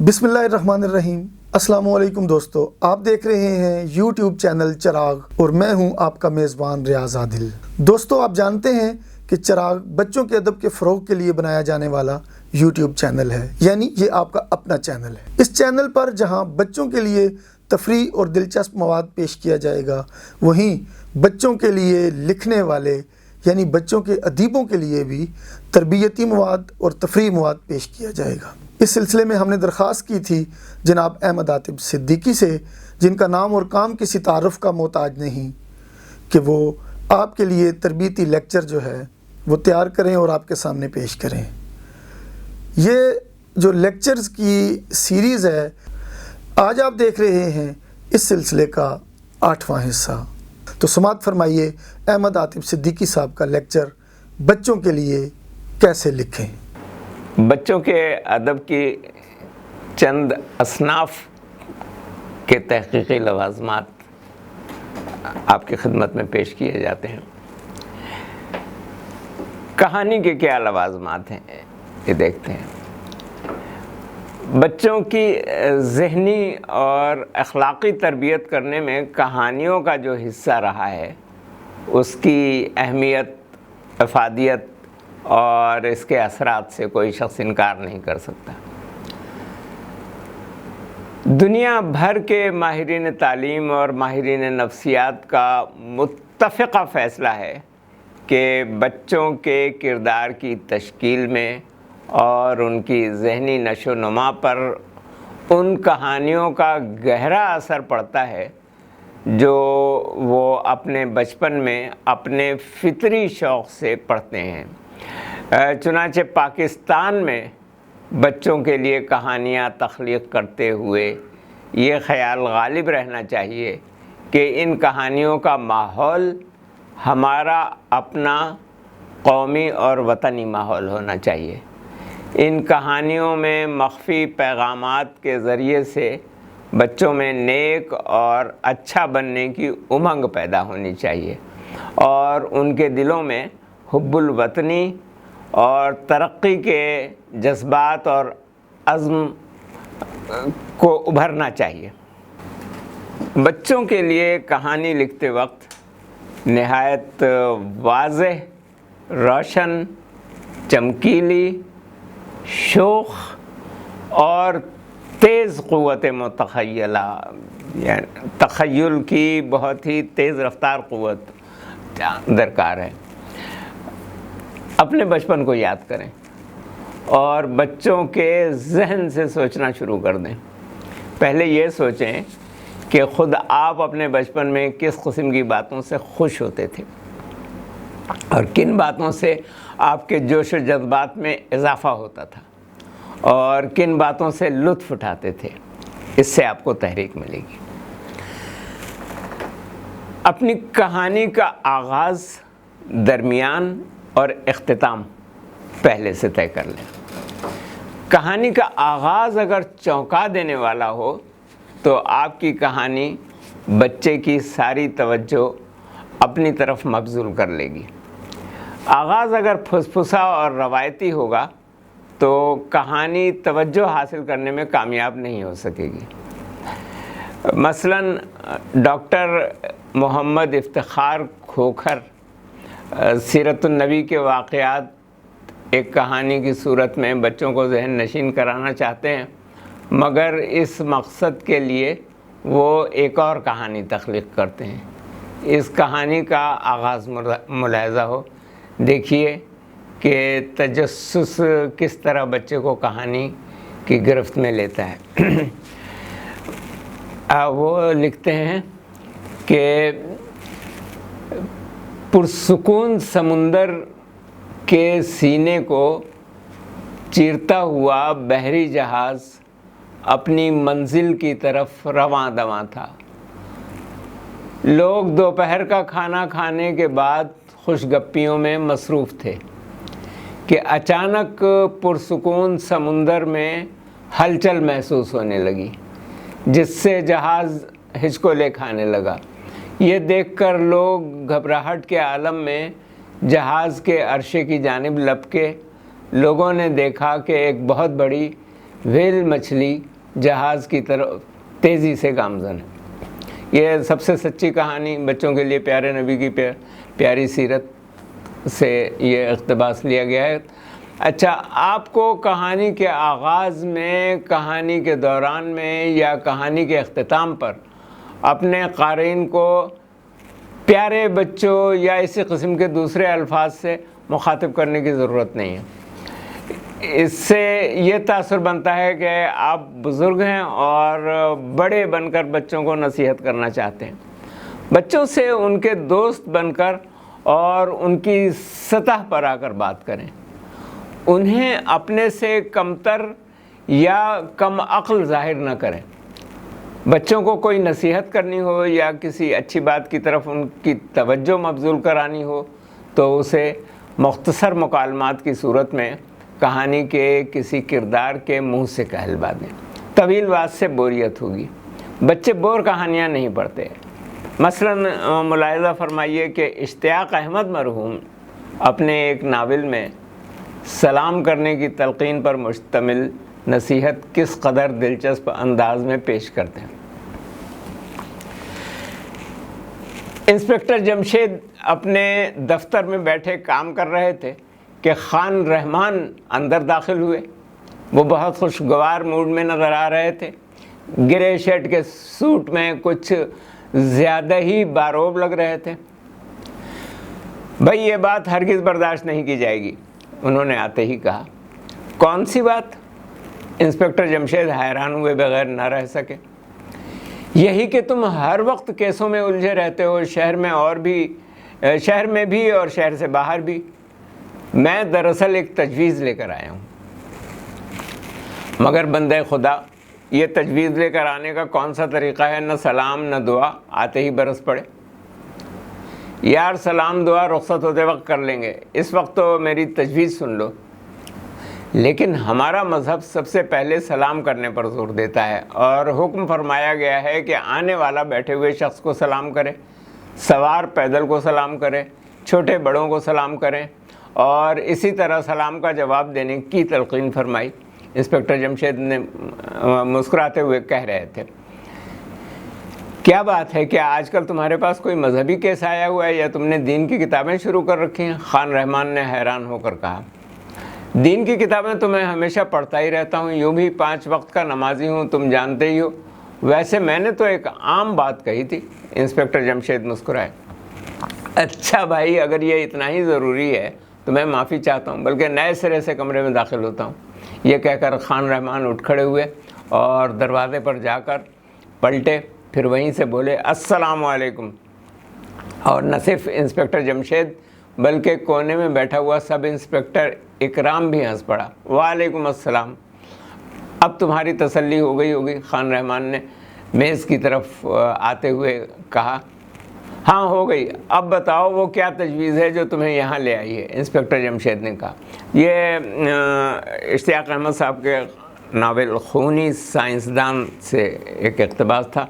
बिस्मिल्लाहिर्रहमानिर्रहीम। अस्सलाम वालेकुम दोस्तों, आप देख रहे हैं यूट्यूब चैनल चिराग और मैं हूं आपका मेज़बान रियाज आदिल। दोस्तों, आप जानते हैं कि चिराग बच्चों के अदब के फ़रोग़ के लिए बनाया जाने वाला यूट्यूब चैनल है, यानी ये आपका अपना चैनल है। इस चैनल पर जहां बच्चों के लिए तफरी और दिलचस्प मवाद पेश किया जाएगा, वहीं बच्चों के लिए लिखने वाले यानी बच्चों के अदीबों के लिए भी तरबियती मवाद और तफरी मवाद पेश किया जाएगा। इस सिलसिले में हमने दरख्वास्त की थी जनाब अहमद आतिफ सिद्दीकी से, जिनका नाम और काम किसी तारुफ का मोहताज नहीं, कि वो आपके लिए तरबियती लेक्चर जो है वो तैयार करें और आपके सामने पेश करें। ये जो लेक्चर्स की सीरीज़ है, आज आप देख रहे हैं इस सिलसिले का 8वां हिस्सा। तो समाअत फरमाइए अहमद आतिफ सिद्दीकी साहब का लेक्चर बच्चों के लिए कैसे लिखें। बच्चों के अदब की चंद असनाफ के तहकीकी लवाज़मात आपकी खिदमत में पेश किए जाते हैं। कहानी के क्या लवाज़मात हैं ये देखते हैं। बच्चों की ज़हनी और अखलाक़ी तरबियत करने में कहानियों का जो हिस्सा रहा है, उसकी अहमियत, अफादियत और इसके असरात से कोई शख्स इनकार नहीं कर सकता। दुनिया भर के माहिरीन तालीम और माहिरीन नफ्सियात का मुत्तफ़िक़ा फ़ैसला है कि बच्चों के किरदार की तश्कील में और उनकी ज़हनी नशो नुमा पर उन कहानियों का गहरा असर पड़ता है जो वो अपने बचपन में अपने फ़ितरी शौक़ से पढ़ते हैं। चुनांचे पाकिस्तान में बच्चों के लिए कहानियाँ तख्लीक़ करते हुए ये ख़याल गालिब रहना चाहिए कि इन कहानियों का माहौल हमारा अपना कौमी और वतनी माहौल होना चाहिए। इन कहानियों में मख्फ़ी पैगामात के ज़रिए से बच्चों में नेक और अच्छा बनने की उमंग पैदा होनी चाहिए और उनके दिलों में हुब्बुल वतनी और तरक्की के जज्बात और अज़्म को उभरना चाहिए। बच्चों के लिए कहानी लिखते वक्त निहायत वाज़ेह, रोशन, चमकीली, शोख और तेज़ क़ुव्वत मुतख़य्यला यानी तख़य्युल की बहुत ही तेज़ रफ्तार क़ुव्वत दरकार है। अपने बचपन को याद करें और बच्चों के जहन से सोचना शुरू कर दें। पहले ये सोचें कि ख़ुद आप अपने बचपन में किस किस्म की बातों से खुश होते थे और किन बातों से आपके जोश व जज्बात में इजाफ़ा होता था और किन बातों से लुत्फ़ उठाते थे। इससे आपको तहरीक मिलेगी। अपनी कहानी का आगाज़, दरमियान और इख्तिताम पहले से तय कर लें। कहानी का आगाज़ अगर चौंका देने वाला हो तो आपकी कहानी बच्चे की सारी तवज्जो अपनी तरफ मबज़ूल कर लेगी। आगाज़ अगर फुसफुसा और रवायती होगा तो कहानी तवज्जो हासिल करने में कामयाब नहीं हो सकेगी। मसलन डॉक्टर मोहम्मद इफ्तिखार खोखर सीरतुन नबी के वाक़यात एक कहानी की सूरत में बच्चों को ज़हन नशीन कराना चाहते हैं, मगर इस मकसद के लिए वो एक और कहानी तख्लीक़ करते हैं। इस कहानी का आगाज़ मुलाहिज़ा हो, देखिए कि तजस्सुस किस तरह बच्चे को कहानी की गिरफ्त में लेता है। वो लिखते हैं कि पुरसुकून समुंदर के सीने को चीरता हुआ बहरी जहाज़ अपनी मंजिल की तरफ रवां दवां था। लोग दोपहर का खाना खाने के बाद खुशगप्पियों में मसरूफ़ थे कि अचानक पुरसुकून समुंदर में हलचल महसूस होने लगी, जिससे जहाज़ हिचकोले खाने लगा। ये देखकर लोग घबराहट के आलम में जहाज़ के अरशे की जानिब लपके। लोगों ने देखा कि एक बहुत बड़ी ویل مچھلی جہاز کی طرف تیزی سے گامزن ہے۔ یہ سب سے سچی کہانی بچوں کے لیے پیارے نبی کی پیاری سیرت سے یہ اقتباس لیا گیا ہے۔ اچھا، آپ کو کہانی کے آغاز میں، کہانی کے دوران میں یا کہانی کے اختتام پر اپنے قارئین کو پیارے بچوں یا اسی قسم کے دوسرے الفاظ سے مخاطب کرنے کی ضرورت نہیں ہے۔ اس سے یہ تاثر بنتا ہے کہ آپ بزرگ ہیں اور بڑے بن کر بچوں کو نصیحت کرنا چاہتے ہیں۔ بچوں سے ان کے دوست بن کر اور ان کی سطح پر آ کر بات کریں، انہیں اپنے سے کمتر یا کم عقل ظاہر نہ کریں۔ بچوں کو کوئی نصیحت کرنی ہو یا کسی اچھی بات کی طرف ان کی توجہ مبذول کرانی ہو تو اسے مختصر مکالمات کی صورت میں کہانی کے کسی کردار کے منہ سے کہلوا دیں۔ طویل بات سے بوریت ہوگی، بچے بور کہانیاں نہیں پڑھتے۔ مثلا ملاحظہ فرمائیے کہ اشتیاق احمد مرحوم اپنے ایک ناول میں سلام کرنے کی تلقین پر مشتمل نصیحت کس قدر دلچسپ انداز میں پیش کرتے ہیں۔ انسپکٹر جمشید اپنے دفتر میں بیٹھے کام کر رہے تھے کہ خان رحمان اندر داخل ہوئے۔ وہ بہت خوشگوار موڈ میں نظر آ رہے تھے۔ گرے شرٹ کے سوٹ میں کچھ زیادہ ہی باروب لگ رہے تھے۔ بھائی، یہ بات ہرگز برداشت نہیں کی جائے گی، انہوں نے آتے ہی کہا۔ کون سی بات؟ انسپکٹر جمشید حیران ہوئے بغیر نہ رہ سکے۔ یہی کہ تم ہر وقت کیسوں میں الجھے رہتے ہو، شہر میں بھی اور شہر سے باہر بھی۔ میں دراصل ایک تجویز لے کر آیا ہوں۔ مگر بندے خدا، یہ تجویز لے کر آنے کا کون سا طریقہ ہے؟ نہ سلام نہ دعا، آتے ہی برس پڑے۔ یار، سلام دعا رخصت ہوتے وقت کر لیں گے، اس وقت تو میری تجویز سن لو۔ لیکن ہمارا مذہب سب سے پہلے سلام کرنے پر زور دیتا ہے، اور حکم فرمایا گیا ہے کہ آنے والا بیٹھے ہوئے شخص کو سلام کرے، سوار پیدل کو سلام کرے، چھوٹے بڑوں کو سلام کریں، اور اسی طرح سلام کا جواب دینے کی تلقین فرمائی۔ انسپکٹر جمشید نے مسکراتے ہوئے کہہ رہے تھے، کیا بات ہے، کیا آج کل تمہارے پاس کوئی مذہبی کیس آیا ہوا ہے یا تم نے دین کی کتابیں شروع کر رکھی ہیں؟ خان رحمان نے حیران ہو کر کہا، دین کی کتابیں تو میں ہمیشہ پڑھتا ہی رہتا ہوں، یوں بھی 5 وقت کا نمازی ہوں، تم جانتے ہی ہو۔ ویسے میں نے تو ایک عام بات کہی تھی۔ انسپکٹر جمشید مسکرائے۔ اچھا بھائی، اگر یہ اتنا ہی ضروری ہے تو میں معافی چاہتا ہوں، بلکہ نئے سرے سے کمرے میں داخل ہوتا ہوں۔ یہ کہہ کر خان رحمان اٹھ کھڑے ہوئے اور دروازے پر جا کر پلٹے، پھر وہیں سے بولے، السلام علیکم۔ اور نہ صرف انسپکٹر جمشید بلکہ کونے میں بیٹھا ہوا سب انسپکٹر اکرام بھی ہنس پڑا۔ وعلیکم السلام۔ اب تمہاری تسلی ہو گئی ہوگی، خان رحمان نے میز کی طرف آتے ہوئے کہا۔ ہاں، ہو گئی۔ اب بتاؤ وہ کیا تجویز ہے جو تمہیں یہاں لے آئی ہے؟ انسپکٹر جمشید نے کہا۔ یہ اشتیاق احمد صاحب کے ناول خونی سائنسدان سے ایک اقتباس تھا۔